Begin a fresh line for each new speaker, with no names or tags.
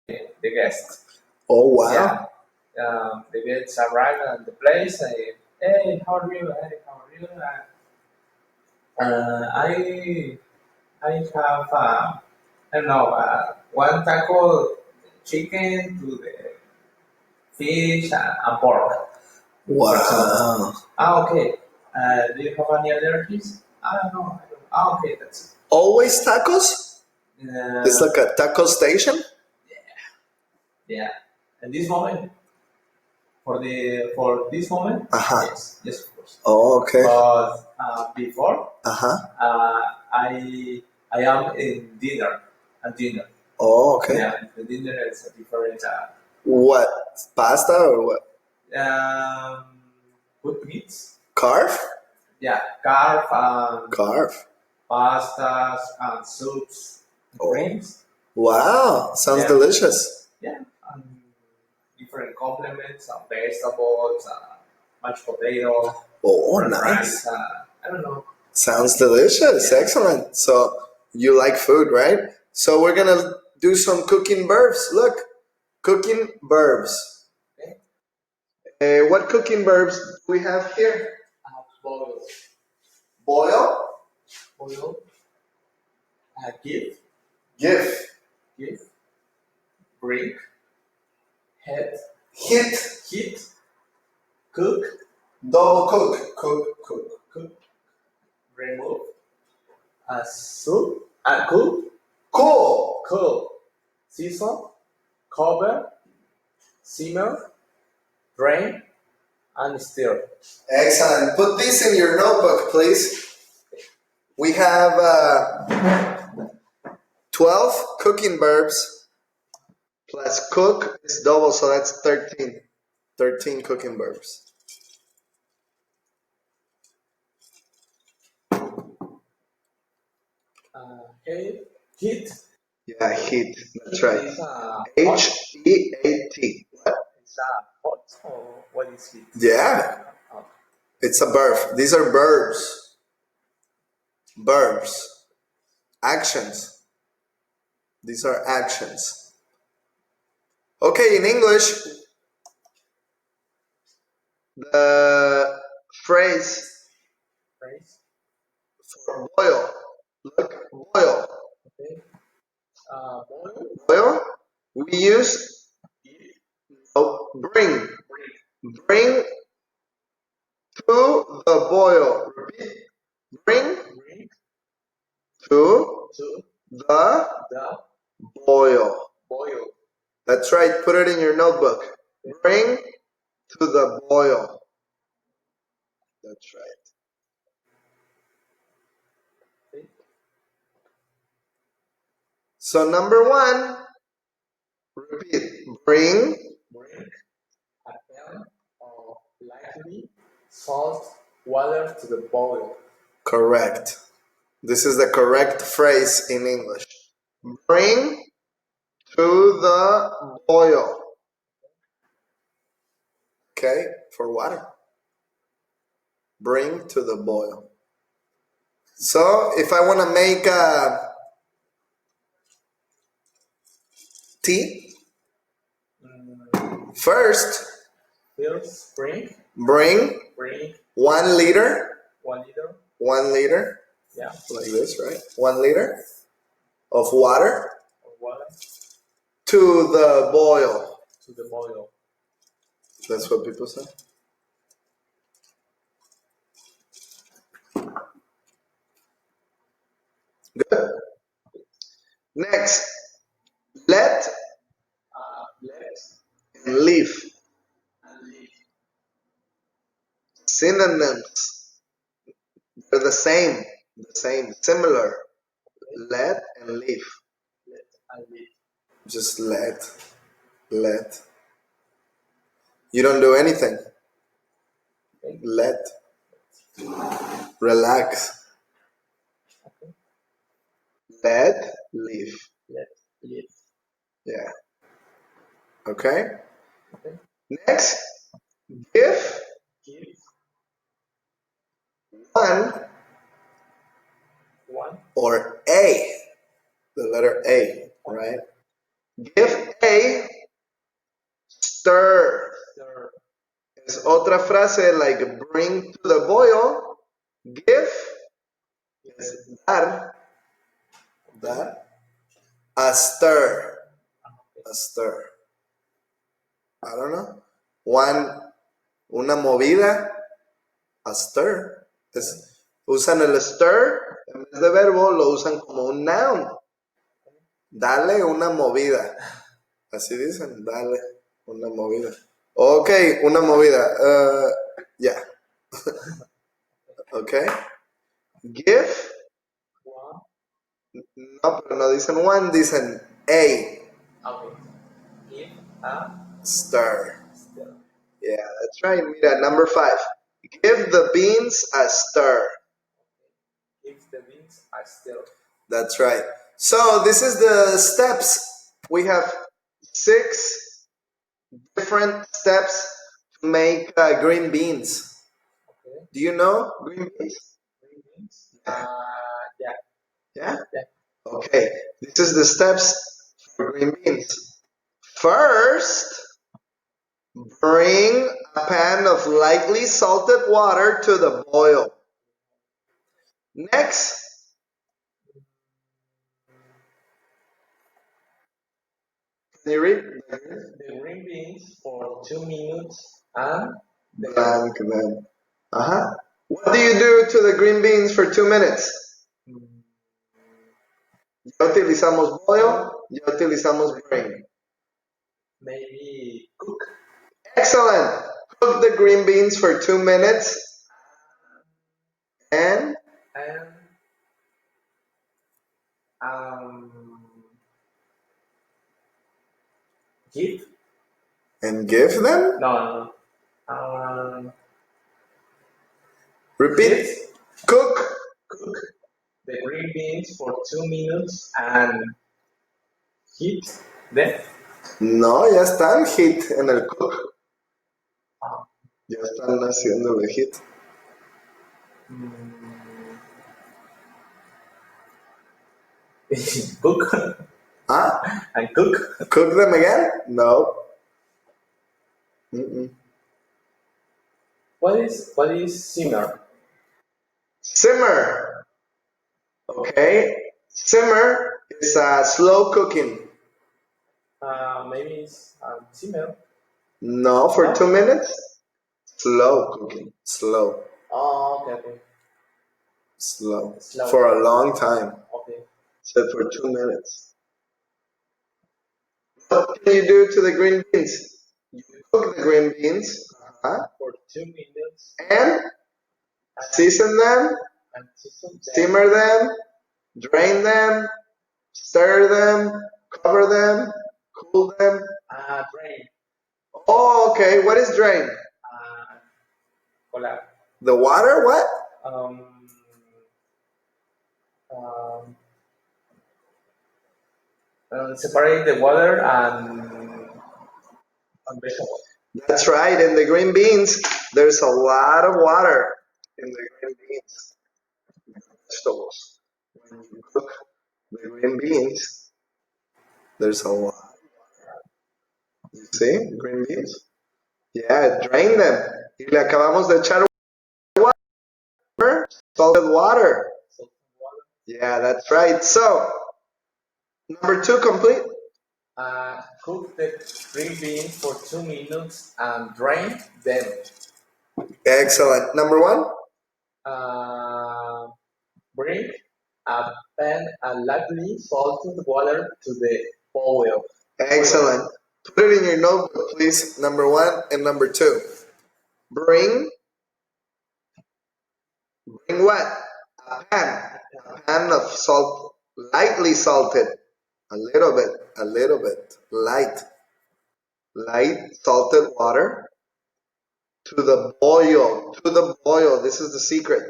the guest.
Oh, wow.
Yeah. The guests arrive at the place. Hey, how are you? Hey, how are you? I have I don't know one taco chicken to the fish and pork. For example.
Wow.
Okay. Do you have any allergies? I don't know. I don't. Okay, that's
Always tacos?
it.
It's like a taco station?
Yeah. At this moment, for this moment,
Uh-huh.
yes, of course.
Oh, okay.
But before,
Uh-huh.
I am in dinner, at dinner.
Oh, okay.
Yeah, the dinner is a different.
What? Pasta or what?
Good meats.
Carve?
Yeah, carb and
Carve.
pastas and soups,
Oh.
greens.
Wow. Sounds
Yeah.
delicious.
Yeah, and different complements and vegetables, mashed potato,
Oh,
fried
nice.
rice. I don't know.
Sounds delicious.
Yeah.
Excellent. So you like food, right? So we're going to do some cooking verbs. Look, cooking verbs.
Okay.
What cooking verbs do we have here?
Boil,
Boil,
boil. Give,
give,
bring, head,
hit,
heat, cook,
double cook, cook,
remove, soup, cool,
cool,
season, cover, simmer, drain, and stir.
Excellent. Put this in your notebook, please. We have 12 cooking verbs plus cook is double, so that's 13. 13 cooking verbs.
Heat.
Yeah, heat. That's right.
Is
Heat. What?
It's hot or what is heat?
Yeah, it's a verb. These are verbs. Verbs. Actions. These are actions. Okay, in English, the phrase for boil. Look, boil.
Okay.
Boil. We use bring. Bring to the boil. Repeat. Bring to the boil. That's right. Put it in your notebook. Bring to the boil. That's right. So number one, repeat. Bring
A pan of lightly salt water to the boil.
correct. This is the correct phrase in English. Bring to the boil. Okay, for water. Bring to the boil. So if I want to make tea, first bring 1 liter.
1 liter.
1 liter.
Yeah.
Like this, right? 1 liter of water to the boil. That's what people say. Good. Next, let and leave. Synonyms. They're the same, similar. Let and leave. Just let. You don't do anything. Let. Relax. Let, leave. Yeah. Okay? Next, give one or a. The letter A, right? Give a stir.
Stir.
Es otra frase like bring to the boil. Give es dar. Dar. A stir. A stir. I don't know. Una movida. A stir. Usan el stir en vez de verbo, lo usan como un noun. Dale una movida. Así dicen, dale una movida. Ok, una movida. Yeah. Ok. Give. No, pero no dicen one, dicen a.
Okay. Give a
Stir.
stir.
Yeah, that's right. Mira, number 5. Give the beans a stir.
Give the beans a stir.
That's right. So this is the steps. We have 6 different steps to make green beans.
Okay.
Do you know green beans?
Green beans?
Yeah.
Yeah.
Okay. This is the steps for green beans. First, bring a pan of lightly salted water to the boil. Next, can you read?
The green beans for 2 minutes and
Blank them. What do you do to the green beans for 2 minutes? Ya utilizamos boil, ya utilizamos bring.
maybe cook.
Excellent. Cook the green beans for 2 minutes and
give.
And give them?
No.
Repeat. Cook.
Cook the green beans for 2 minutes and heat them.
No, ya están hit en el cook. Ya están haciéndole hit.
Cook. And cook.
Cook them again? No. Mm-mm.
What is simmer?
Simmer. Okay. Simmer is slow cooking.
Maybe it's simmer.
No, for 2 minutes. Slow cooking. Slow.
Oh, okay.
Slow.
Slow.
For a long time.
Okay.
So for 2 minutes. What can you do to the green beans? You cook the green beans
For 2 minutes
and season them,
and season them.
simmer them, drain them, stir them, cover them, cool them.
Drain.
Oh, okay. What is drain?
Cola.
The water? What?
Separate the water and vegetables.
That's right. In the green beans, there's a lot of water in the green beans. Vegetables. When you cook the green beans, there's a lot of water. You see? Green beans? Yeah, drain them. Y le acabamos de echar water, salted water. Yeah, that's right. So, number 2 complete.
Cook the green beans for 2 minutes and drain them.
Excellent. Number 1.
Bring a pan and lightly salted water to the boil.
Excellent. Put it in your notebook, please. Number 1 and number 2. Bring what? A pan of salt, lightly salted. A little bit, light salted water to the boil. This is the secret.